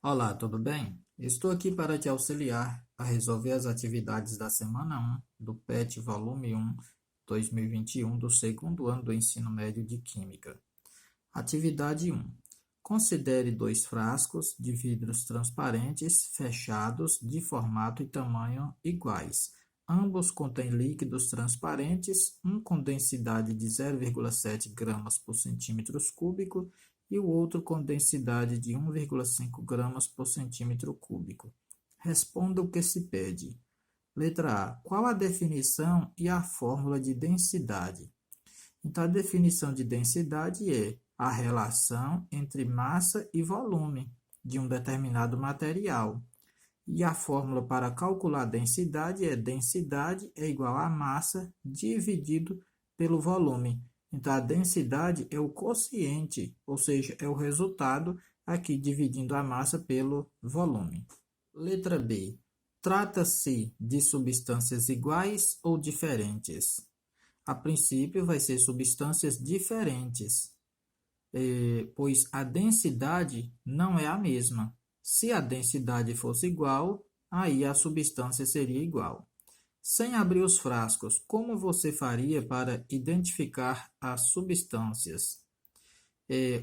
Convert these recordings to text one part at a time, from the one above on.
Olá, tudo bem? Estou aqui para te auxiliar a resolver as atividades da semana 1 do PET Volume 1, 2021, do segundo ano do ensino médio de Química. Atividade 1. Considere dois frascos de vidros transparentes fechados de formato e tamanho iguais. Ambos contêm líquidos transparentes, um com densidade de 0,7 gramas por centímetro cúbico e o outro com densidade de 1,5 gramas por centímetro cúbico. Responda o que se pede. Letra A. Qual a definição e a fórmula de densidade? Então, a definição de densidade é a relação entre massa e volume de um determinado material. E a fórmula para calcular a densidade é densidade é igual a massa dividido pelo volume. Então, a densidade é o quociente, ou seja, é o resultado aqui dividindo a massa pelo volume. Letra B. Trata-se de substâncias iguais ou diferentes? A princípio, vai ser substâncias diferentes, pois a densidade não é a mesma. Se a densidade fosse igual, aí a substância seria igual. Sem abrir os frascos, como você faria para identificar as substâncias?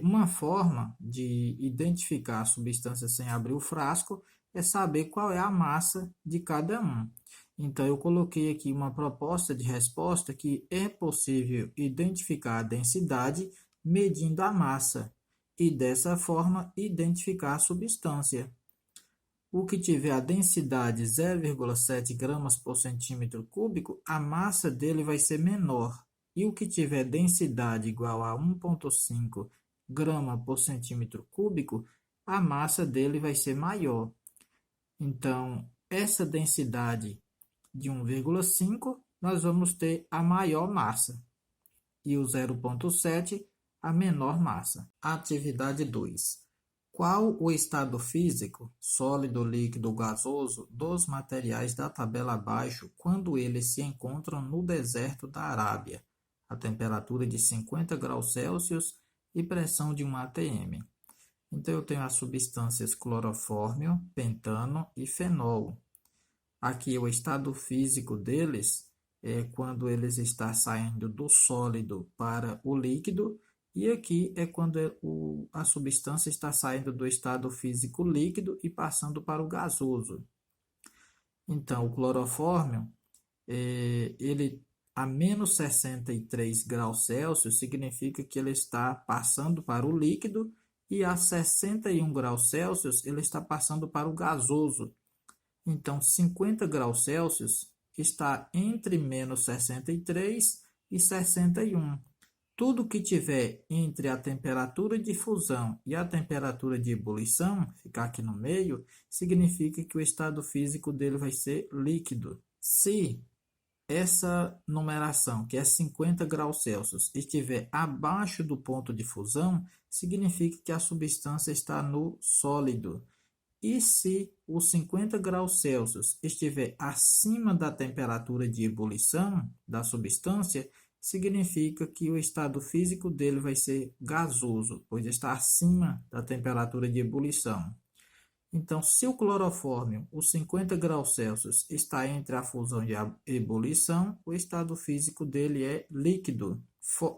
Uma forma de identificar a substância sem abrir o frasco é saber qual é a massa de cada um. Então, eu coloquei aqui uma proposta de resposta que é possível identificar a densidade medindo a massa e, dessa forma, identificar a substância. O que tiver a densidade 0,7 gramas por centímetro cúbico, a massa dele vai ser menor. E o que tiver densidade igual a 1,5 grama por centímetro cúbico, a massa dele vai ser maior. Então, essa densidade de 1,5, nós vamos ter a maior massa. E o 0,7, a menor massa. Atividade 2. Qual o estado físico, sólido, líquido, gasoso, dos materiais da tabela abaixo quando eles se encontram no deserto da Arábia? A temperatura de 50 graus Celsius e pressão de 1 atm. Então, eu tenho as substâncias clorofórmio, pentano e fenol. Aqui, o estado físico deles é quando eles estão saindo do sólido para o líquido, e aqui é quando a substância está saindo do estado físico líquido e passando para o gasoso. Então, o clorofórmio, ele a menos 63 graus Celsius significa que ele está passando para o líquido, e a 61 graus Celsius ele está passando para o gasoso. Então, 50 graus Celsius está entre menos 63 e 61. Tudo que tiver entre a temperatura de fusão e a temperatura de ebulição, ficar aqui no meio, significa que o estado físico dele vai ser líquido. Se essa numeração, que é 50 graus Celsius, estiver abaixo do ponto de fusão, significa que a substância está no sólido. E se os 50 graus Celsius estiver acima da temperatura de ebulição da substância, significa que o estado físico dele vai ser gasoso, pois está acima da temperatura de ebulição. Então, se o clorofórmio, os 50 graus Celsius, está entre a fusão e a ebulição, o estado físico dele é líquido.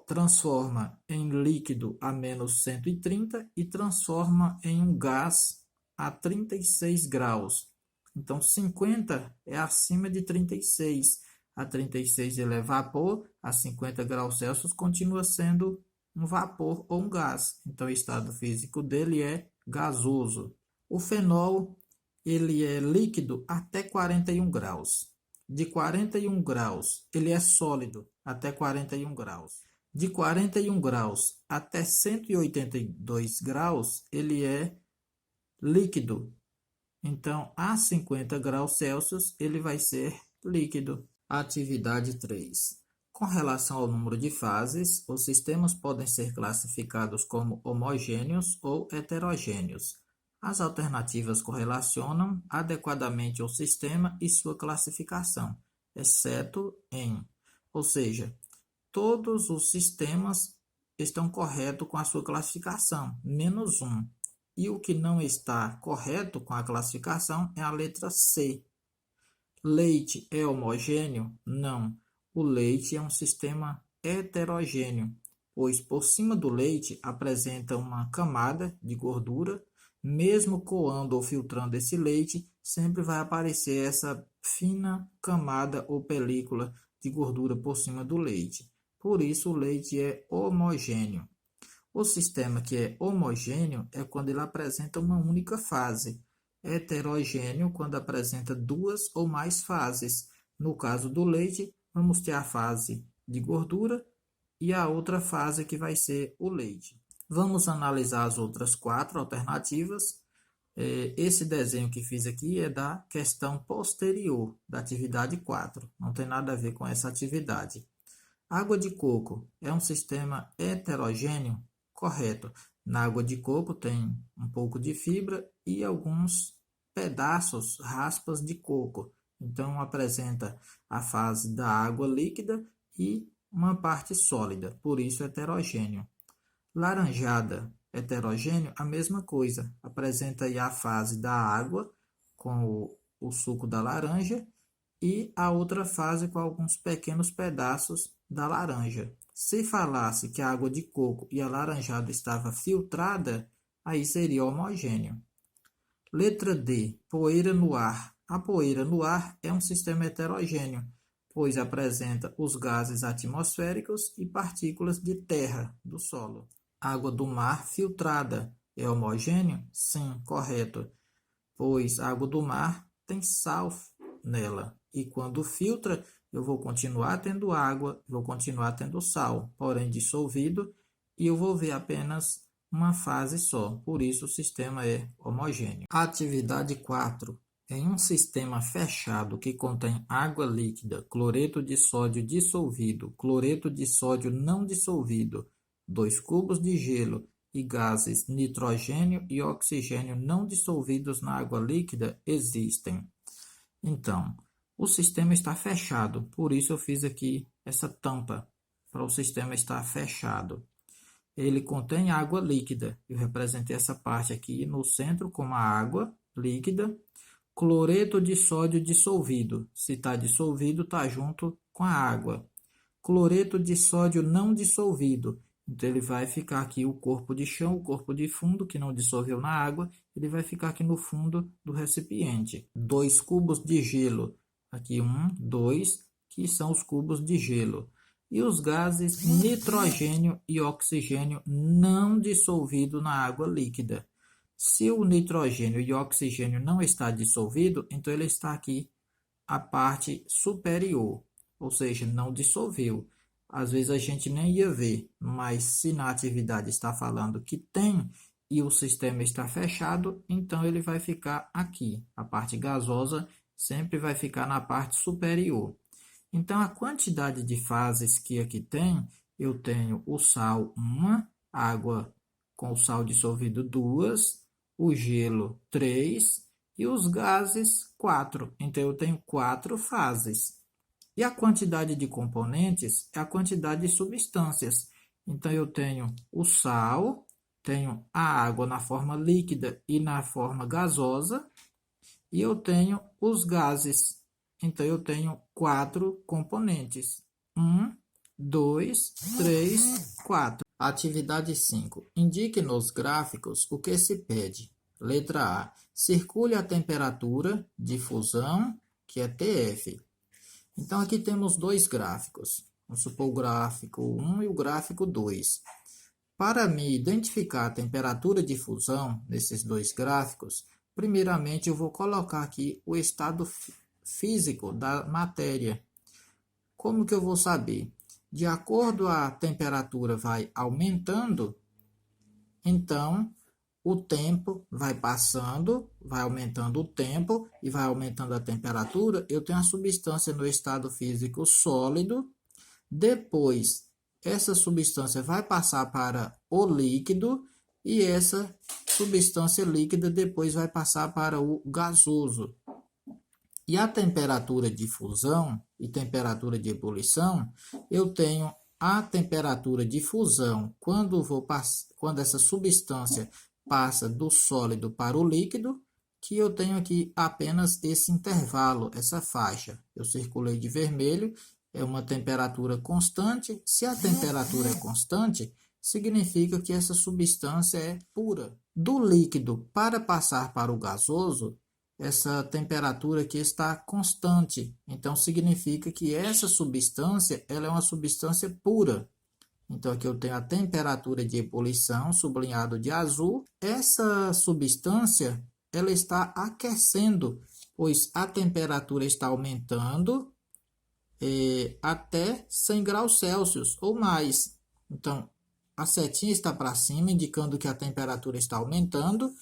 Transforma em líquido a menos 130 e transforma em um gás a 36 graus. Então, 50 é acima de 36. A 36 ele é vapor, a 50 graus Celsius continua sendo um vapor ou um gás. Então, o estado físico dele é gasoso. O fenol, ele é líquido até 41 graus. De 41 graus, ele é sólido até 41 graus. De 41 graus até 182 graus, ele é líquido. Então, a 50 graus Celsius, ele vai ser líquido. Atividade 3. Com relação ao número de fases, os sistemas podem ser classificados como homogêneos ou heterogêneos. As alternativas correlacionam adequadamente o sistema e sua classificação, exceto em, ou seja, todos os sistemas estão corretos com a sua classificação, menos um. E o que não está correto com a classificação é a letra C. Leite é homogêneo? Não. O leite é um sistema heterogêneo, pois por cima do leite apresenta uma camada de gordura. Mesmo coando ou filtrando esse leite, sempre vai aparecer essa fina camada ou película de gordura por cima do leite. Por isso, o leite é homogêneo. O sistema que é homogêneo é quando ele apresenta uma única fase. Heterogêneo quando apresenta duas ou mais fases. No caso do leite, vamos ter a fase de gordura e a outra fase que vai ser o leite. Vamos analisar as outras 4 alternativas. Esse desenho que fiz aqui é da questão posterior, da atividade 4. Não tem nada a ver com essa atividade. Água de coco é um sistema heterogêneo? Correto. Na água de coco tem um pouco de fibra e alguns pedaços, raspas de coco. Então, apresenta a fase da água líquida e uma parte sólida, por isso heterogêneo. Laranjada, heterogêneo, a mesma coisa. Apresenta aí a fase da água com o suco da laranja e a outra fase com alguns pequenos pedaços da laranja. Se falasse que a água de coco e a laranjada estava filtrada, aí seria homogêneo. Letra D, poeira no ar. A poeira no ar é um sistema heterogêneo, pois apresenta os gases atmosféricos e partículas de terra, do solo. Água do mar filtrada é homogêneo? Sim, correto, pois a água do mar tem sal nela. E quando filtra, eu vou continuar tendo água, vou continuar tendo sal, porém dissolvido, e eu vou ver apenas uma fase só. Por isso o sistema é homogêneo. Atividade 4. Em um sistema fechado que contém água líquida, cloreto de sódio dissolvido, cloreto de sódio não dissolvido, 2 cubos de gelo e gases nitrogênio e oxigênio não dissolvidos na água líquida existem. Então, o sistema está fechado, por isso eu fiz aqui essa tampa, para o sistema estar fechado. Ele contém água líquida, eu representei essa parte aqui no centro como a água líquida, cloreto de sódio dissolvido, se está dissolvido, está junto com a água. Cloreto de sódio não dissolvido, então ele vai ficar aqui o corpo de chão, o corpo de fundo, que não dissolveu na água, ele vai ficar aqui no fundo do recipiente. 2 cubos de gelo, aqui 1, 2, que são os cubos de gelo. E os gases nitrogênio e oxigênio não dissolvido na água líquida. Se o nitrogênio e o oxigênio não está dissolvido, então ele está aqui a parte superior, ou seja, não dissolveu. Às vezes a gente nem ia ver, mas se na atividade está falando que tem e o sistema está fechado, então ele vai ficar aqui. A parte gasosa sempre vai ficar na parte superior. Então, a quantidade de fases que aqui tem, eu tenho o sal 1, água com o sal dissolvido 2, o gelo 3 e os gases 4. Então, eu tenho 4 fases. E a quantidade de componentes é a quantidade de substâncias. Então, eu tenho o sal, tenho a água na forma líquida e na forma gasosa, e eu tenho os gases. Então, eu tenho 4 componentes. 1, 2, 3, 4. Atividade 5. Indique nos gráficos o que se pede. Letra A. Circule a temperatura de fusão, que é TF. Então, aqui temos 2 gráficos. Vamos supor o gráfico 1 e o gráfico 2. Para me identificar a temperatura de fusão nesses 2 gráficos, primeiramente eu vou colocar aqui o estado físico da matéria. Como que eu vou saber? De acordo a temperatura vai aumentando, então o tempo vai passando, vai aumentando o tempo e vai aumentando a temperatura. Eu tenho a substância no estado físico sólido. Depois, essa substância vai passar para o líquido e essa substância líquida depois vai passar para o gasoso. E a temperatura de fusão e temperatura de ebulição, eu tenho a temperatura de fusão quando essa substância passa do sólido para o líquido, que eu tenho aqui apenas esse intervalo, essa faixa. Eu circulei de vermelho, é uma temperatura constante. Se a temperatura é constante, significa que essa substância é pura. Do líquido para passar para o gasoso, essa temperatura aqui está constante. Então, significa que essa substância ela é uma substância pura. Então, aqui eu tenho a temperatura de ebulição, sublinhado de azul. Essa substância ela está aquecendo, pois a temperatura está aumentando até 100 graus Celsius ou mais. Então, a setinha está para cima, indicando que a temperatura está aumentando.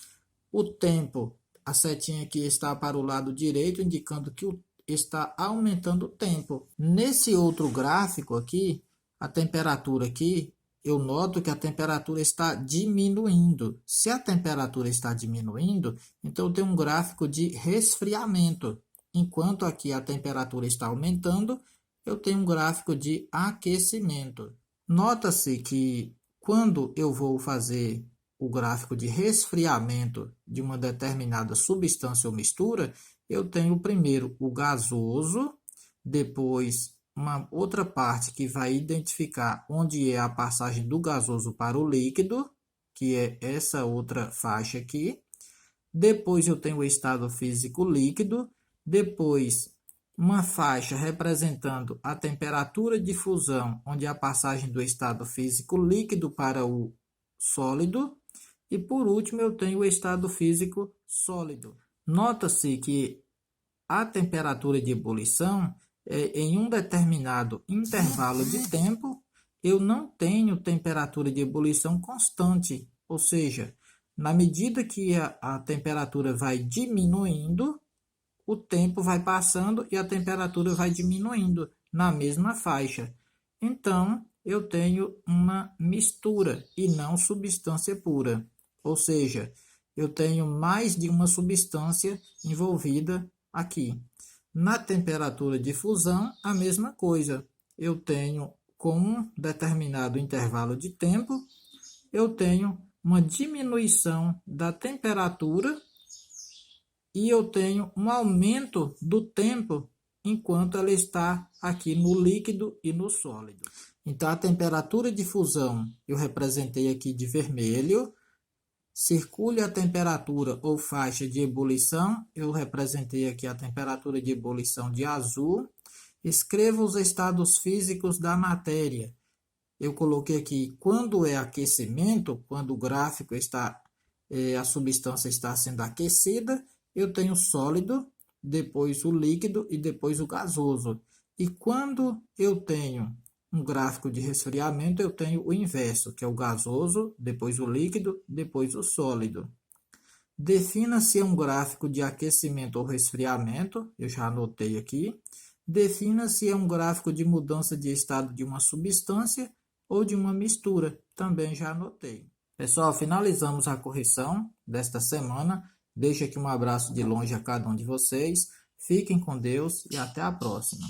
O tempo, a setinha aqui está para o lado direito, indicando que está aumentando o tempo. Nesse outro gráfico aqui, a temperatura aqui, eu noto que a temperatura está diminuindo. Se a temperatura está diminuindo, então eu tenho um gráfico de resfriamento. Enquanto aqui a temperatura está aumentando, eu tenho um gráfico de aquecimento. Nota-se que quando eu vou fazer o gráfico de resfriamento de uma determinada substância ou mistura, eu tenho primeiro o gasoso, depois uma outra parte que vai identificar onde é a passagem do gasoso para o líquido, que é essa outra faixa aqui. Depois eu tenho o estado físico líquido, depois uma faixa representando a temperatura de fusão, onde é a passagem do estado físico líquido para o sólido, e por último eu tenho o estado físico sólido. Nota-se que a temperatura de ebulição em um determinado intervalo de tempo, eu não tenho temperatura de ebulição constante, ou seja, na medida que a temperatura vai diminuindo, o tempo vai passando e a temperatura vai diminuindo na mesma faixa. Então, eu tenho uma mistura e não substância pura, ou seja, eu tenho mais de uma substância envolvida aqui. Na temperatura de fusão, a mesma coisa. Eu tenho, com um determinado intervalo de tempo, eu tenho uma diminuição da temperatura e eu tenho um aumento do tempo enquanto ela está aqui no líquido e no sólido. Então, a temperatura de fusão eu representei aqui de vermelho. Circule a temperatura ou faixa de ebulição, eu representei aqui a temperatura de ebulição de azul. Escreva os estados físicos da matéria. Eu coloquei aqui quando é aquecimento, quando o gráfico está, a substância está sendo aquecida, eu tenho sólido, depois o líquido e depois o gasoso. E quando eu tenho um gráfico de resfriamento, eu tenho o inverso, que é o gasoso, depois o líquido, depois o sólido. Defina se é um gráfico de aquecimento ou resfriamento, eu já anotei aqui. Defina se é um gráfico de mudança de estado de uma substância ou de uma mistura, também já anotei. Pessoal, finalizamos a correção desta semana. Deixo aqui um abraço de longe a cada um de vocês. Fiquem com Deus e até a próxima.